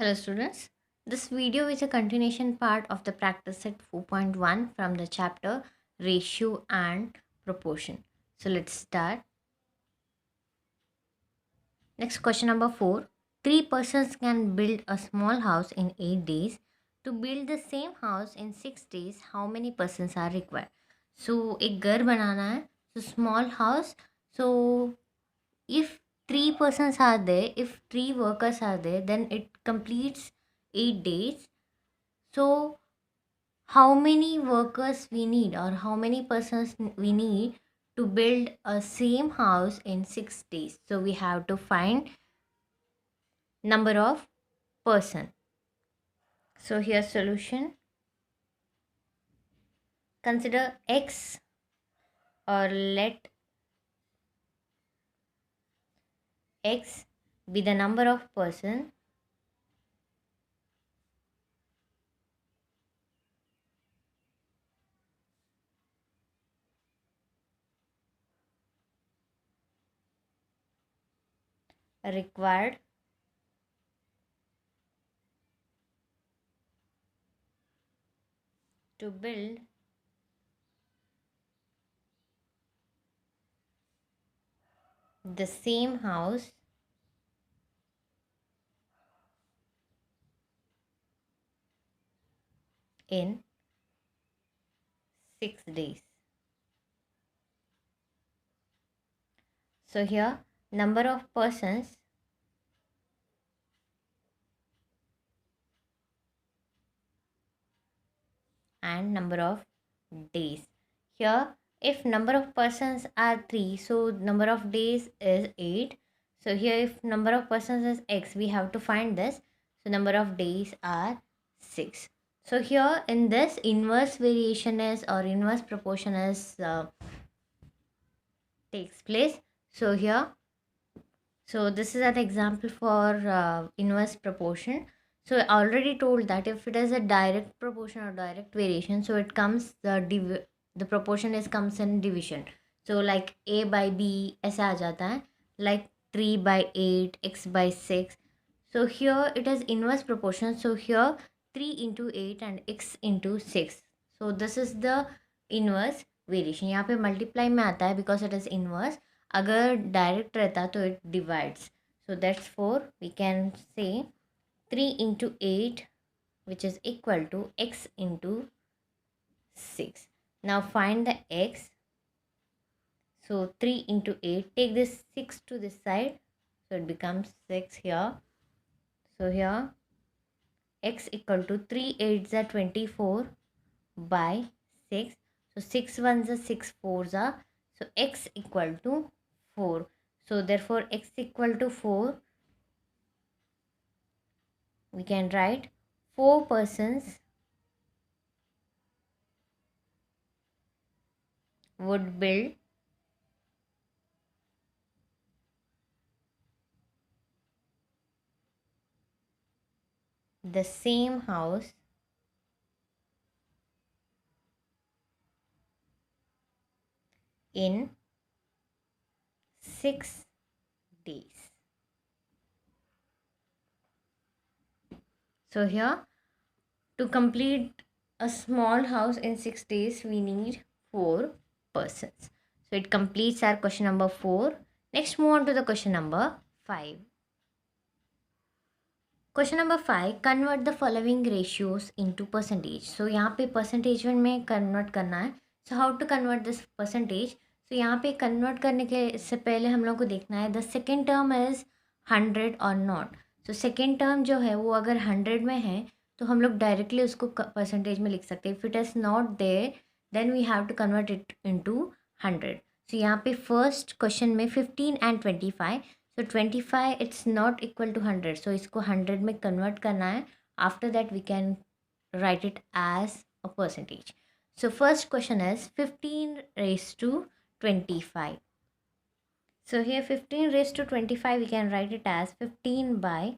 Hello students, this video is a continuation part of the practice set 4.1 from the chapter ratio and proportion. So let's start. Next question number 4. Three persons can build a small house in 8 days. To build the same house in 6 days, how many persons are required? So एक घर बनाना है, so small house. So if three persons are there, if three workers are there, then it completes 8 days. So how many workers we need or how many persons we need to build a same house in 6 days? So we have to find number of person. So here solution, consider x, or let x be the number of person required to build the same house in 6 days. So here number of persons and number of days. Here if number of persons are 3, so number of days is 8. So here if number of persons is x, we have to find this. So number of days are 6. So here in this inverse variation is or inverse proportion is takes place. So here, so this is an example for inverse proportion. So I already told that if it is a direct proportion or direct variation, so it comes the proportion is comes in division. So like a by b ऐसे आ जाता है, like 3 by 8, x by 6. So here it is inverse proportion. So here 3 into 8 and x into 6. So this is the inverse variation. यहाँ पे multiply में आता है because it is inverse. अगर direct रहता तो it divides. So that's four we can say 3 into 8 which is equal to x into 6. Now find the x. So 3 into 8, take this 6 to this side, so it becomes 6 here. So here x equal to 3 8s are 24 by 6. So 6 1s are 6 4s are, so x equal to 4. So therefore x equal to 4, we can write 4 persons would build the same house in 6 days. So here, to complete a small house in 6 days, we need 4 persons. So it completes our question number 4. Next, move on to the question number 5. Question number 5, convert the following ratios into percentage. So यहाँ पे percentage में convert करना है. So how to convert this percentage? So यहाँ पे convert करने के से पहले हम लोग को देखना है the second term is 100 or not. So second term जो है वो अगर 100 में है तो हम लोग directly उसको percentage में लिख सकते हैं. If it is not there, then we have to convert it into 100. So यहाँ पे first question में 15 and 25. So 25 it's not equal to 100. So इसको 100 में convert करना है. After that we can write it as a percentage. So first question is 15 raised to 25. So here 15 raised to 25 we can write it as 15 by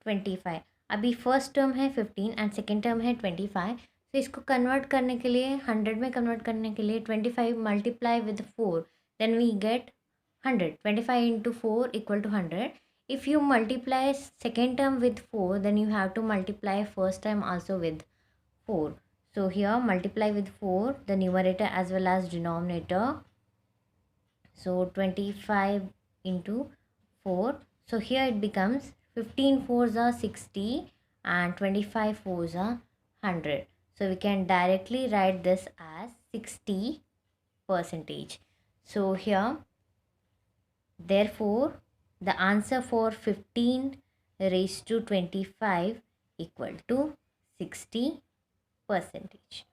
25. अभी first term है 15 and second term है 25. तो इसको convert करने के लिए 100 में convert करने के लिए 25 multiply with 4, then we get 100. 25 into 4 equal to 100. if you multiply second term with 4, then you have to multiply first term also with 4. So here multiply with 4 the numerator as well as denominator. So 25 into 4. So here it becomes 15 fours are 60 and 25 fours are 100. So we can directly write this as 60 percentage. So here, therefore, the answer for 15 raised to 25 equal to 60 percentage.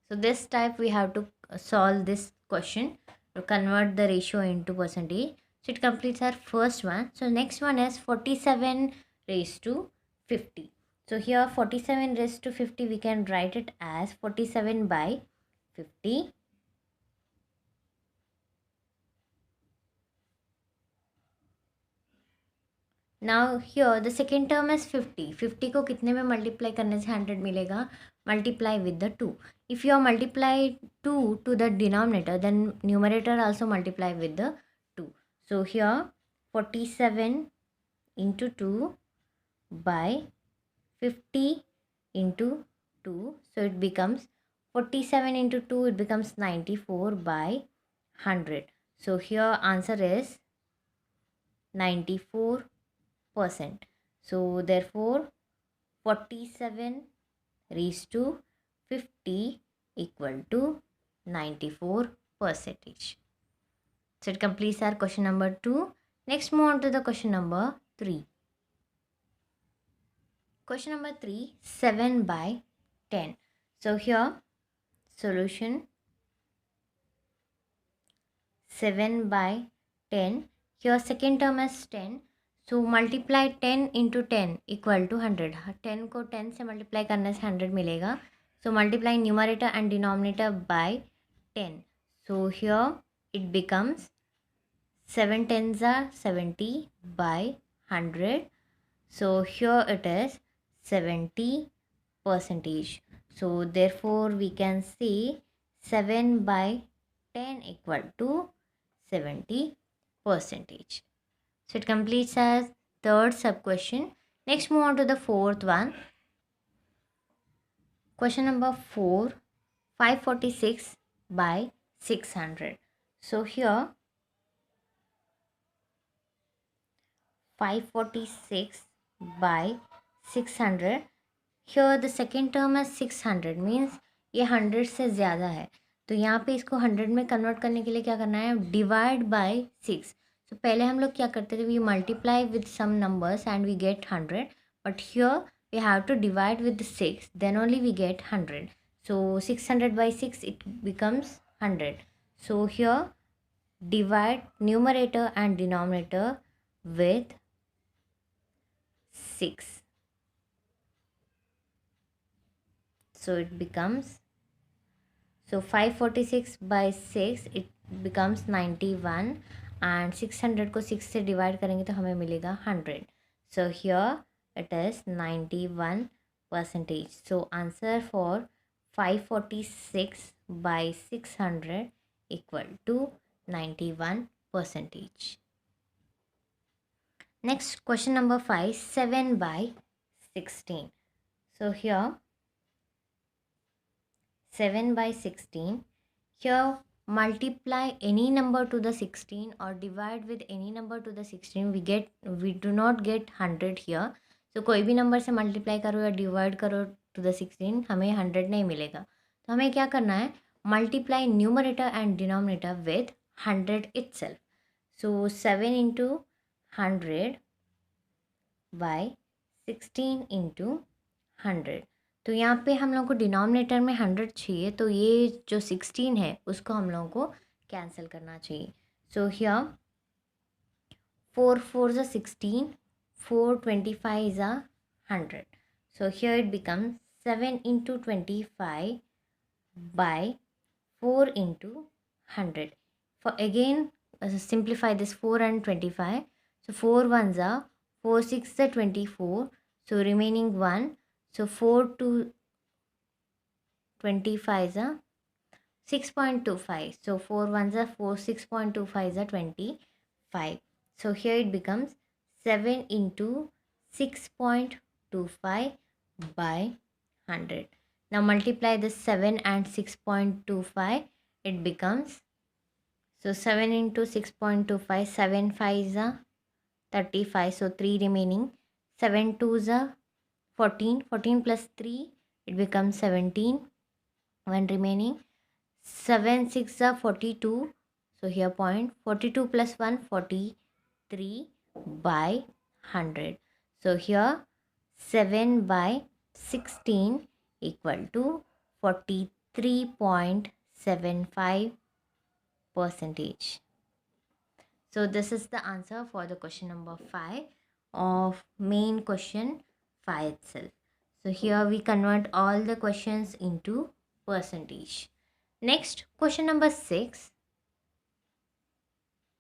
So this type we have to solve this question to convert the ratio into percentage. So it completes our first one. So next one is 47 raised to 50. So here 47 raised to 50 we can write it as 47 by 50. Now here the second term is 50. 50 को कितने में multiply करने से 100 मिलेगा? Multiply with the 2. If you multiply 2 to the denominator, then numerator also multiply with the 2. So here 47 into 2 by 50 into 2. So it becomes 47 into 2, it becomes 94 by 100. So here answer is 94%. So therefore 47 raised to 50 equal to 94 percentage. So it completes our question number 2. Next move on to the question number 3. Question number 3, 7 by 10. So here solution 7 by 10. Here second term is 10. So multiply 10 into 10 equal to 100. 10 को 10 से multiply करने से 100 मिलेगा. So multiply numerator and denominator by 10. So here it becomes 7 tens are 70 by 100. So here it is 70 percentage. So therefore we can say 7 by 10 equal to 70 percentage. So it completes as third sub question. Next move on to the fourth one. Question number 4, 546 by 600. So here 546 by 600. Here the second term is 600 means ये 100 से ज़्यादा है, तो यहाँ पे इसको 100 में convert करने के लिए क्या करना है? Divide by 6. तो पहले हम लोग क्या करते थे? We multiply with some numbers and we get 100, but here we have to divide with 6, then only we get 100. So 600 by 6 it becomes 100. So here divide numerator and denominator with 6. So it becomes, so 546 by 6 it becomes 91 and 600 को 6 से divide करेंगे तो हमें मिलेगा 100. So here it is 91 percentage. So answer for 546 by 600 equal to 91 percentage. Next question number 5, 7 by 16. So here 7 by 16. Here multiply any number to the 16 or divide with any number to the 16. We do not get 100 here. So कोई भी number से multiply करो या divide करो to the 16 हमें 100 नहीं मिलेगा. तो हमें क्या करना है? Multiply numerator and denominator with 100 itself. So 7 into 100 by 16 into 100. तो यहाँ पे हम लोग को डिनोमिनेटर में 100 चाहिए, तो ये जो 16 है उसको हम लोगों को कैंसिल करना चाहिए. So here 4 4 is 16, 4 25 is 100. So here it becomes 7 into 25 by 4 into 100. For again simplify this 4 and 25. So 4 ones are 4 6 are 24. So remaining 1. So 4 to 25 is 6.25. So 4 ones are 4, 6.25 is 25. So here it becomes 7 into 6.25 by 100. Now multiply this 7 and 6.25. It becomes, so 7 into 6.25, 7 5 is a 35, so 3 remaining. 7 2 is a 14, 14 plus 3, it becomes 17. 1 remaining. 7 6 is a 42, so here point. 42 plus 1, 43 by 100. So here 7 by 16 equal to 43.75 percentage. So this is the answer for the question number 5 of main question 5 itself. So here we convert all the questions into percentage. Next, question number 6.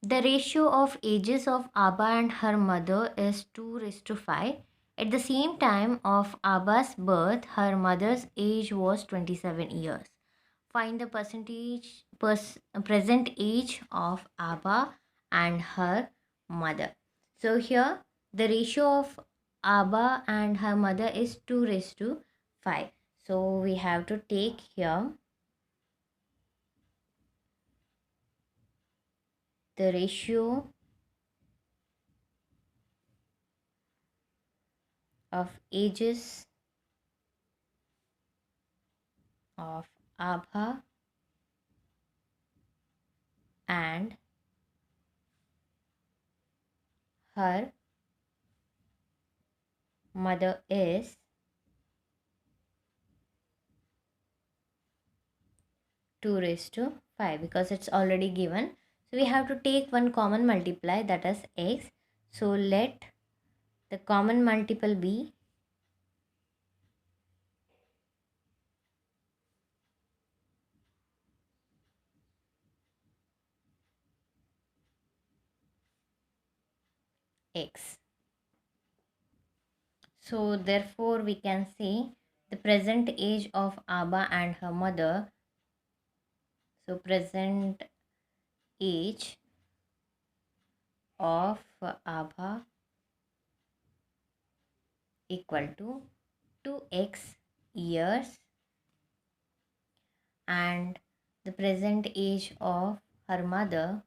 The ratio of ages of Abba and her mother is 2:5. At the same time of Abba's birth, her mother's age was 27 years. Find the present age of Abba and her mother. So here the ratio of Abba and her mother is 2:5. So we have to take here the ratio of ages of Abha and her mother is 2:5 because it's already given. So we have to take one common multiply, that is x. So let the common multiple be x. So therefore we can say the present age of Abba and her mother. So present age of Abha equal to 2x years, and the present age of her mother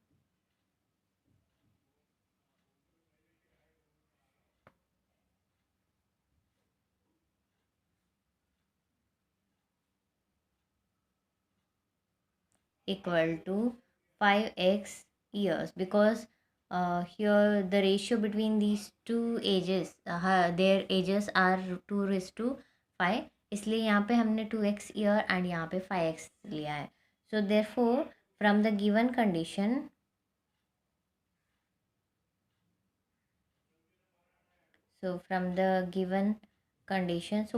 equal to 5x years, because here the ratio between these two ages, their ages are 2:5, इसलिए यहाँ पे हमने 2x year and यहाँ पे 5x लिया है. So therefore from the given condition, so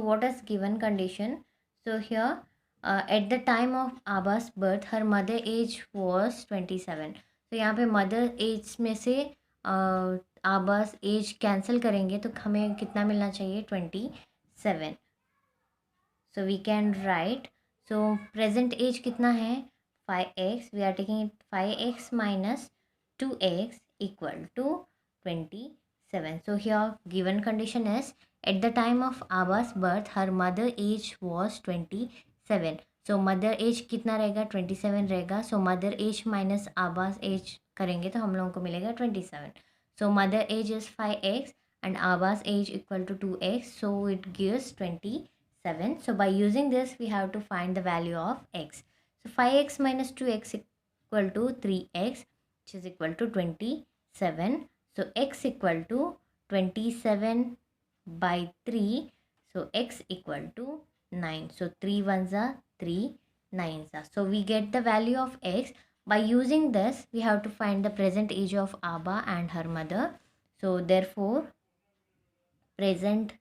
what is given condition? So here at the time of Abba's birth her mother age was 27. तो यहाँ पे मदर एज में से आबास एज कैंसिल करेंगे तो हमें कितना मिलना चाहिए? 27. So we can write, so present age कितना है? 5x. We are taking 5x minus 2x equal to 27. So here given condition is at the time of Abba's birth her mother age was 27. So mother age कितना रहेगा? 27 रहेगा. So mother age minus Abba's age करेंगे तो हम लोगों को मिलेगा 27. So mother age is 5x and Abba's age equal to 2x. So it gives 27. So by using this we have to find the value of x. So 5x minus 2x equal to 3x, which is equal to 27. So x equal to 27 by 3. So x equal to 9. So 3 ones are 3 nines are. So we get the value of x. By using this we have to find the present age of Abba and her mother. So therefore present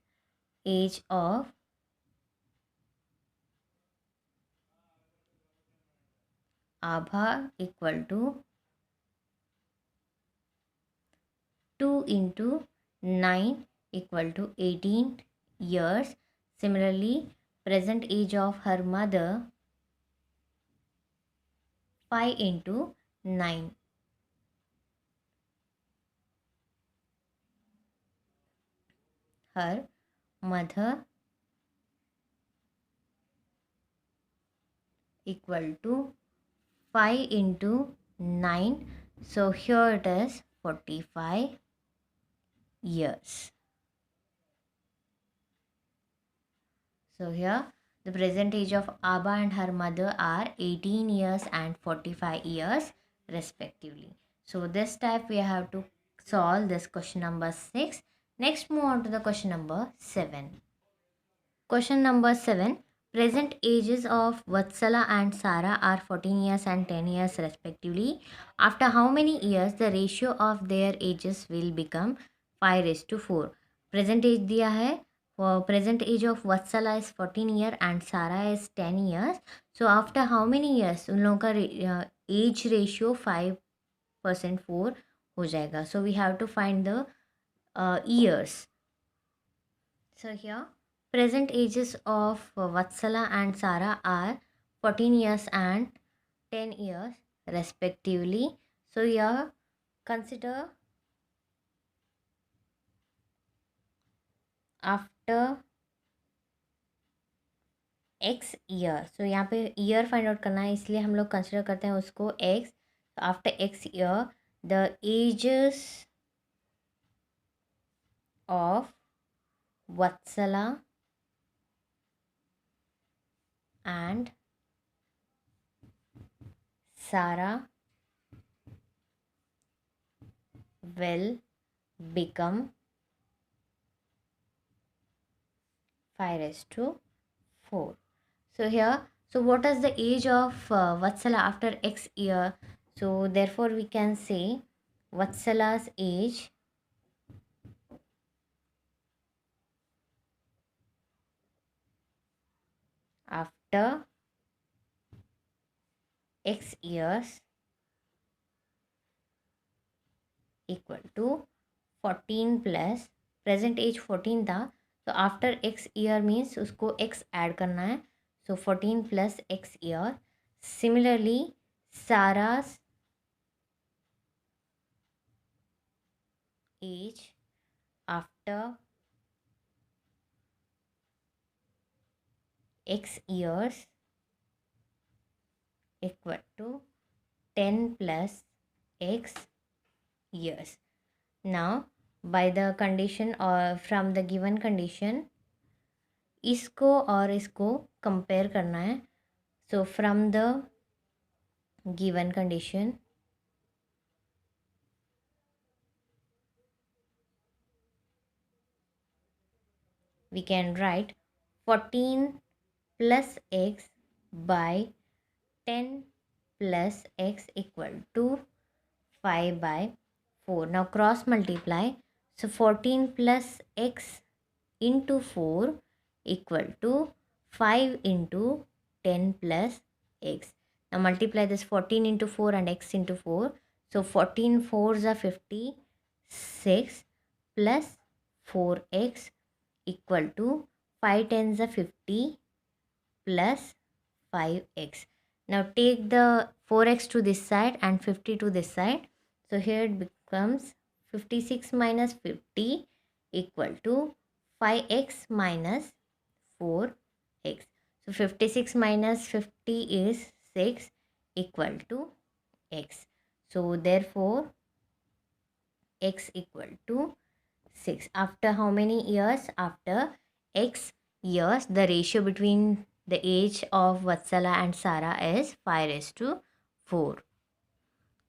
age of Abha equal to 2 into 9 equal to 18 years. Similarly, present age of her mother 5 into 9 her mother equal to 5 into 9. So here it is 45 years. So here the present age of Abba and her mother are 18 years and 45 years respectively. So this type we have to solve this question number 6. Next move on to the question number 7. Question number 7. Present ages of Vatsala and Sara are 14 years and 10 years respectively. After how many years the ratio of their ages will become 5:4? Present age दिया है. For present age of Vatsala is 14 year and Sara is 10 years. So after how many years उन लोगों का age ratio 5:4 हो जाएगा. So we have to find the years. So here present ages of Vatsala and Sara are 14 years and 10 years respectively. So here consider after x year. So यहाँ पे year find out करना है, इसलिए हम लोग consider करते हैं उसको x. So after x year the ages of Vatsala and Sara will become 5:4. So here, so what is the age of Vatsala after x year? So therefore we can say Vatsala's age after x years equal to 14 plus present age 14 था. So after x year means उसको x add करना है. So 14 plus x year. Similarly, Sarah's age after x years equal to 10 plus x years. Now by the condition or from the given condition इसको और इसको compare करना है. So from the given condition we can write 14 plus x by 10 plus x equal to 5/4. Now cross multiply. So 14 plus x into 4 equal to 5 into 10 plus x. Now multiply this 14 into 4 and x into 4. So 14 4s are 56 plus 4x equal to 5 10s are 50 plus 5x. Now take the 4x to this side and 50 to this side. So here it becomes 56 minus 50 equal to 5x minus 4x. So 56 minus 50 is 6 equal to x. So therefore x equal to 6. After how many years? After x years, the ratio between the age of Vatsala and Sara is 5:4.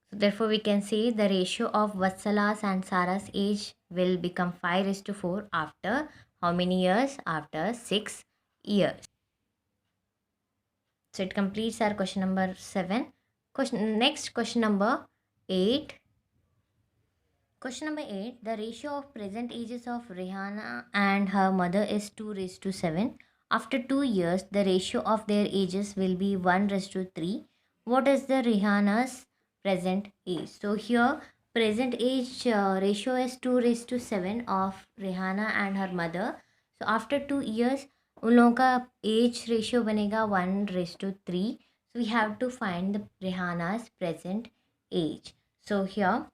So therefore we can say the ratio of Vatsala's and Sara's age will become 5:4 after how many years? After 6 years. So it completes our question number 7. Next question number 8. Question number 8. The ratio of present ages of Rihanna and her mother is 2:7. After 2 years, the ratio of their ages will be 1:3. What is the Rihanna's present age? So here present age ratio is 2:7 of Rihanna and her mother. So after 2 years, उन लोगों का age ratio बनेगा 1:3. So we have to find the Rihanna's present age. So here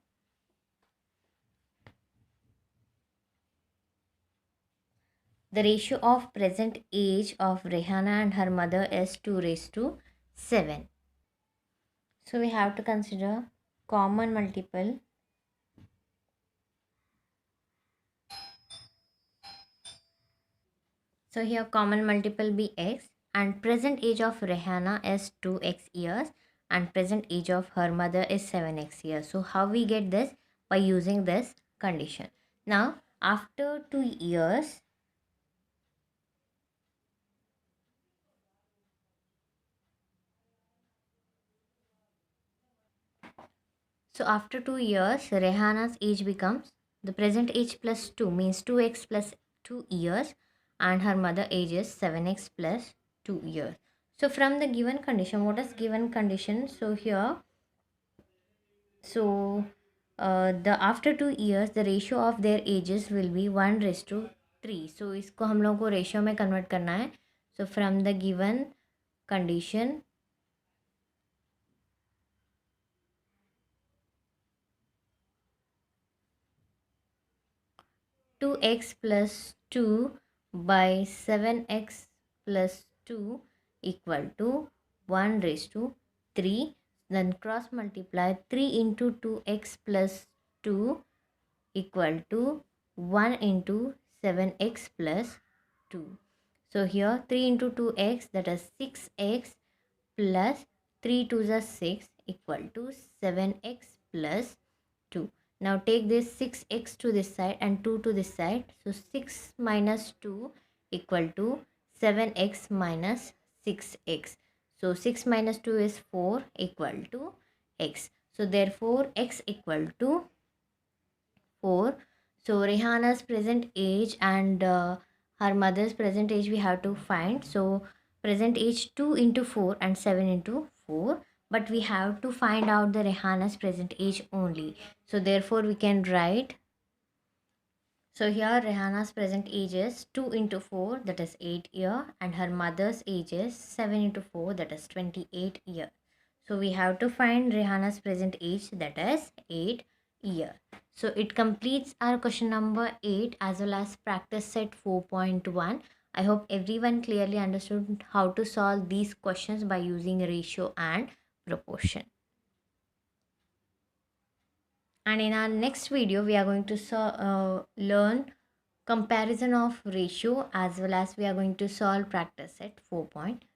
The ratio of present age of Rihanna and her mother is 2:7. So we have to consider common multiple. So here common multiple be x, and present age of Rihanna is 2x years and present age of her mother is 7x years. So how we get this? By using this condition. Now after 2 years, so after 2 years, Rihanna's age becomes the present age plus 2 means 2x plus 2 years, and her mother age is 7x plus 2 years. So from the given condition, what is given condition? So here, so the after 2 years the ratio of their ages will be 1:3. So इसको हम लोगों को ratio में convert करना है. So from the given condition, 2x plus 2 by 7x plus 2 equal to 1:3. Then cross multiply 3 into 2x plus 2 equal to 1 into 7x plus 2. So here 3 into 2x, that is 6x, plus 3 to the 6 equal to 7x plus 2. Now take this 6x to this side and 2 to this side. So 6 minus 2 equal to 7x minus 6x. So 6 minus 2 is 4 equal to x. So therefore x equal to 4. So Rihanna's present age and her mother's present age we have to find. So present age 2 into 4 and 7 into 4. But we have to find out the Rihanna's present age only. So therefore we can write. So here Rihanna's present age is 2 into 4, that is 8 year, and her mother's age is 7 into 4, that is 28 year. So we have to find Rihanna's present age, that is 8 year. So it completes our question number 8 as well as practice set 4.1. I hope everyone clearly understood how to solve these questions by using ratio and proportion. And in our next video, we are going to learn comparison of ratio as well as we are going to solve practice set 4.2.